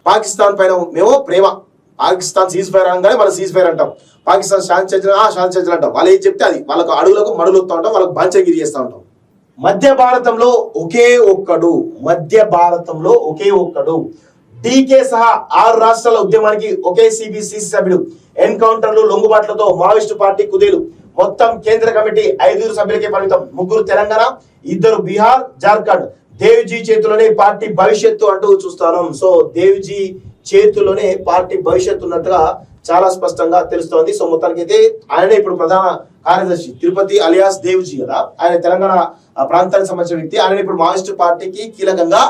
పాకిస్తాన్ పైన మేము ప్రేమ, Pakistan cease fire అనగానే మనం సీజ్ ఫైర్ అంటాం, పాకిస్తాన్ శాంతి చర్చలు అంటాం. వాళ్ళు ఏం చెప్తే అది వాళ్ళకు అడుగులకు మడులు వస్తూ ఉంటాం, వాళ్ళకి బాంచగిరి చేస్తూ ఉంటాం. మధ్య భారతంలో ఒకే ఒక్కడు డీకే సహా 6 రాష్ట్రాల ఉద్యమానికి ఒకే సిబిసిసి సభ్యుడు. ఎన్కౌంటర్లు, లొంగుబాట్లతో మావోయిస్టు పార్టీ కుదేలు. మొత్తం కేంద్ర కమిటీ 5 సభ్యులకే పరిమితం. 3 తెలంగాణ, 2 బీహార్, జార్ఖండ్. దేవ్జీ చేతిలోనే పార్టీ భవిష్యత్తు అంటూ చూస్తున్నాం. సో దేవ్జీ చేతుల్లోనే పార్టీ భవిష్యత్తు ఉన్నట్టుగా చాలా స్పష్టంగా తెలుస్తోంది. సో మొత్తానికైతే ఆయనే ఇప్పుడు ప్రధాన కార్యదర్శి, తిరుపతి అలియాస్ దేవ్జీ కదా, ఆయన తెలంగాణ ప్రాంతానికి సంబంధించిన వ్యక్తి. ఆయన ఇప్పుడు మావోయిస్టు పార్టీకి కీలకంగా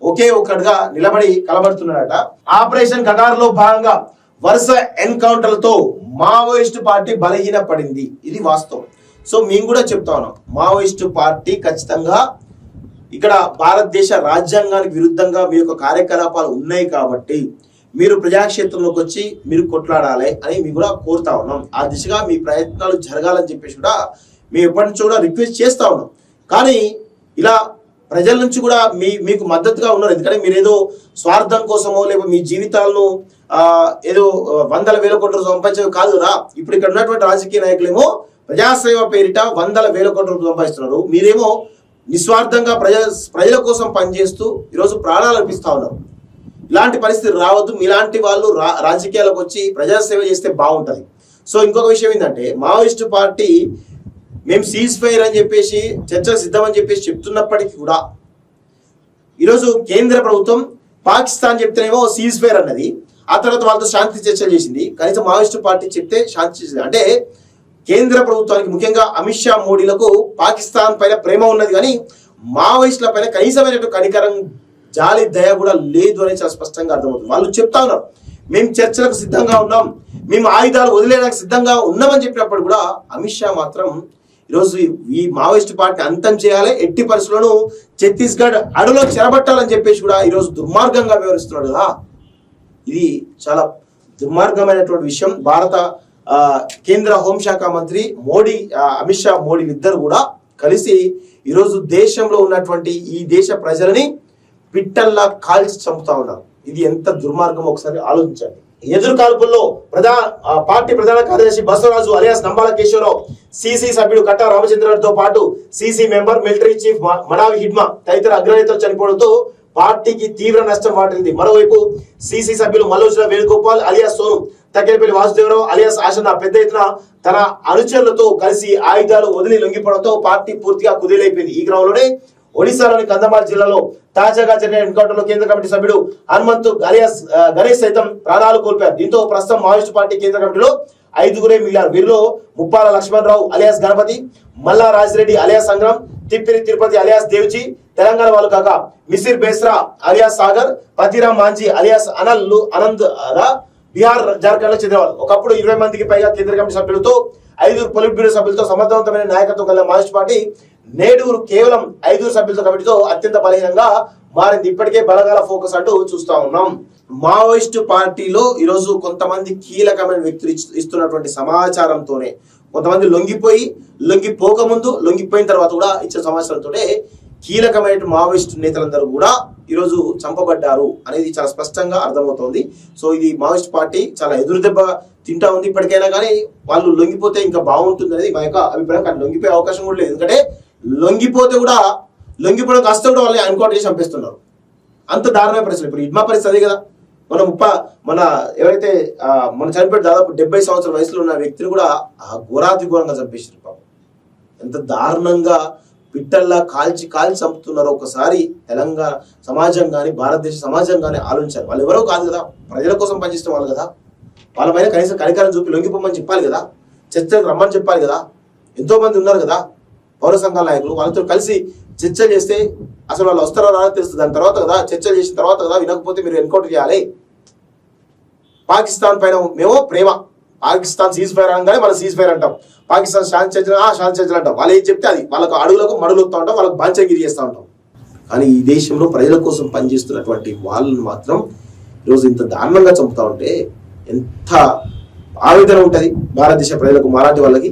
ఒకే ఒక్కడుగా నిలబడి కలబడుతున్నాడట. ఆపరేషన్ కగార్ లో భాగంగా వరుస ఎన్కౌంటర్లతో మావోయిస్టు పార్టీ బలహీన పడింది. ఇది వాస్తవం. సో మేము కూడా చెప్తా ఉన్నాం, మావోయిస్టు పార్టీ ఖచ్చితంగా ఇక్కడ భారతదేశ రాజ్యాంగానికి విరుద్ధంగా మీ యొక్క కార్యకలాపాలు ఉన్నాయి కాబట్టి మీరు ప్రజాక్షేత్రంలోకి వచ్చి మీరు కొట్లాడాలి అని మేము కూడా కోరుతా ఉన్నాం. ఆ దిశగా మీ ప్రయత్నాలు జరగాలని చెప్పేసి కూడా మేము ఎప్పటి నుంచి కూడా రిక్వెస్ట్ చేస్తా ఉన్నాం. కానీ ఇలా ప్రజల నుంచి కూడా మీకు మద్దతుగా ఉన్నారు. ఎందుకంటే మీరు ఏదో స్వార్థం కోసమో లేకపోతే మీ జీవితాలను ఏదో 100,000 కోట్ల సంపాదించడం కాదు కదా. ఇప్పుడు ఇక్కడ ఉన్నటువంటి రాజకీయ నాయకులేమో ప్రజాసేవ పేరిట 100,000 కోట్ల రూపాయలు సంపాదిస్తున్నారు. మీరేమో నిస్వార్థంగా ప్రజల కోసం పనిచేస్తూ ఈరోజు ప్రాణాలు అర్పిస్తా ఉన్నారు. ఇలాంటి పరిస్థితి రావద్దు. మీలాంటి వాళ్ళు రాజకీయాలకు వచ్చి ప్రజాసేవ చేస్తే బాగుంటుంది. సో ఇంకొక విషయం ఏంటంటే, మావోయిస్టు పార్టీ మేము సీజ్ ఫైర్ అని చెప్పేసి చర్చలు సిద్ధమని చెప్పేసి చెప్తున్నప్పటికీ కూడా ఈరోజు కేంద్ర ప్రభుత్వం పాకిస్తాన్ చెప్తేనేమో సీజ్ ఫైర్ అన్నది, ఆ తర్వాత వాళ్ళతో శాంతి చర్చలు చేసింది. కనీసం మావోయిస్టు పార్టీ చెప్తే శాంతి చేసింది. అంటే కేంద్ర ప్రభుత్వానికి, ముఖ్యంగా అమిత్ షా మోడీలకు పాకిస్తాన్ పైన ప్రేమ ఉన్నది, కానీ మావోయిస్టుల పైన కనీసమైనటువంటి కనికరం, జాలి, దయ కూడా లేదు అనేది చాలా స్పష్టంగా అర్థమవుతుంది. వాళ్ళు చెప్తా ఉన్నారు, మేము చర్చలకు సిద్ధంగా ఉన్నాం, మేము ఆయుధాలు వదిలేయడానికి సిద్ధంగా ఉన్నామని చెప్పినప్పుడు కూడా అమిత్ షా మాత్రం ఈరోజు ఈ మావోయిస్టు పార్టీ అంతం చేయాలి, ఎట్టి పరిస్థితులను ఛత్తీస్గఢ్ అడవిలో చెరబట్టాలని చెప్పేసి కూడా ఈరోజు దుర్మార్గంగా వ్యవహరిస్తున్నాడు కదా. ఇది చాలా దుర్మార్గమైనటువంటి విషయం. భారత కేంద్ర హోంశాఖ మంత్రి మోడీ, అమిత్ షా, మోడీ ఇద్దరు కూడా కలిసి ఈరోజు దేశంలో ఉన్నటువంటి ఈ దేశ ప్రజలని పిట్టల్లా కాల్చి చంపుతా ఉన్నారు. ఇది ఎంత దుర్మార్గం ఒకసారి ఆలోచించండి. ఎదురు కాల్పుల్లో పార్టీ ప్రధాన కార్యదర్శి బసవరాజు అలియాస్ నంబాల కేశవరావు, సిసి సభ్యుడు కట్టా రామచంద్రతో పాటు సిసి మెంబర్, మిలిటరీ చీఫ్ మనావి హిడ్మా తదితర అగ్రనేతలు చనిపోవడంతో పార్టీకి తీవ్ర నష్టం వాటింది. మరోవైపు సిసి సభ్యులు మల్లోజుల వేణుగోపాల్ అలియాస్ సోను, తక్కెలపల్లి వాసుదేవరావు అలియాస్ ఆశన్న పెద్ద ఎత్తున తన అనుచరులతో కలిసి ఆయుధాలు వదిలి లొంగిపోవడంతో పార్టీ పూర్తిగా కుదేలైపోయింది. ఈ క్రమంలోనే ఒడిశాలోని కంధమాల్ జిల్లాలో తాజాగా జరిగిన ఎన్కౌంటర్ లో కేంద్ర కమిటీ సభ్యుడు హనుమంతు అలియాస్ గణేష్ సైతం ప్రాణాలు కోల్పోయారు. దీంతో ప్రస్తుతం మావోయిస్టు పార్టీ కేంద్ర కమిటీలో 5గురే మిగిలారు. వీరిలో ముప్పాల లక్ష్మణరావు అలియాస్ గణపతి, మల్లా రాజిరెడ్డి అలియాస్ సంగ్రామ్, తిప్పిరి తిరుపతి అలియాస్ దేవ్జీ, తెలంగాణ వాళ్ళు కాక మిసిర్ బేస్రా అలియాస్ సాగర్, పతిరామ్ మాంజీ అలియాస్ అనంద్ బీహార్, జార్ఖండ్ లో చెందినవాళ్ళు. ఒకప్పుడు 20 మందికి పైగా కేంద్ర కమిటీ సభ్యులతో 5 పొలిట్ బ్యూరో సభ్యులతో సమర్థవంతమైన నాయకత్వం కలిగిన మావోయిస్టు పార్టీ నేడు కేవలం 5 సభ్యులతో కమిటీతో అత్యంత బలహీనంగా మారింది. ఇప్పటికే బలగాల ఫోకస్ అంటూ చూస్తా ఉన్నాం. మావోయిస్టు పార్టీలో ఈరోజు కొంతమంది కీలకమైన వ్యక్తులు ఇస్తున్నటువంటి సమాచారంతోనే, కొంతమంది లొంగిపోకముందు, లొంగిపోయిన తర్వాత కూడా ఇచ్చే సమాచారంతోనే కీలకమైన మావోయిస్టు నేతలందరూ కూడా ఈరోజు చంపబడ్డారు అనేది చాలా స్పష్టంగా అర్థమవుతోంది. సో ఇది మావోయిస్ట్ పార్టీ చాలా ఎదురు దెబ్బ తింటా ఉంది. ఇప్పటికైనా కానీ వాళ్ళు లొంగిపోతే ఇంకా బాగుంటుంది అనేది మా యొక్క అభిప్రాయం. కానీ లొంగిపోయే అవకాశం కూడా లేదు. ఎందుకంటే లొంగిపోవడం కాస్త కూడా వాళ్ళని ఎన్కౌంటర్ చేసి చంపేస్తున్నారు. అంత దారుణమైన పరిస్థితి. ఇప్పుడు ఇడ్మా పరిస్థితి అదే కదా. మన ఎవరైతే మన చనిపోయి దాదాపు 70 సంవత్సరాల వయసులో ఉన్న వ్యక్తిని కూడా ఘోరాతి ఘోరంగా చంపేసారు. పాపం ఎంత దారుణంగా పిట్టల్లా కాల్చి చంపుతున్నారో ఒకసారి తెలంగాణ సమాజం కానీ భారతదేశ సమాజం కానీ ఆలోచించాలి. వాళ్ళు ఎవరో కాదు కదా, ప్రజల కోసం పనిచేస్తున్న వాళ్ళు కదా. వాళ్ళ పైన కనీసం కనికరం చూపి లొంగిపోమని చెప్పాలి కదా, చర్చలకు రమ్మని చెప్పాలి కదా. ఎంతో మంది ఉన్నారు కదా పౌర సంఘాల నాయకులు, వాళ్ళతో కలిసి చర్చ చేస్తే అసలు వాళ్ళు వస్తారో రాదో తెలుస్తుంది. దాని తర్వాత కదా చర్చలు చేసిన తర్వాత కదా, వినకపోతే మీరు ఎన్కౌంటర్ చేయాలి. పాకిస్తాన్ పైన మేము ప్రేమ, పాకిస్తాన్ సీజ్ ఫైర్ అనగానే మనం సీజ్ ఫైర్ అంటాం, పాకిస్తాన్ శాంతి చర్చలు అంటాం. వాళ్ళు ఏం చెప్తే అది వాళ్ళకు అడుగులకు మడులు వస్తూ ఉంటాం, వాళ్ళకు బాంచగిరి చేస్తూ ఉంటాం. కానీ ఈ దేశంలో ప్రజల కోసం పనిచేస్తున్నటువంటి వాళ్ళని మాత్రం ఈరోజు ఇంత దారుణంగా చంపుతా ఉంటే ఎంత ఆవేదన ఉంటుంది భారతదేశ ప్రజలకు, మాలాంటి వాళ్ళకి.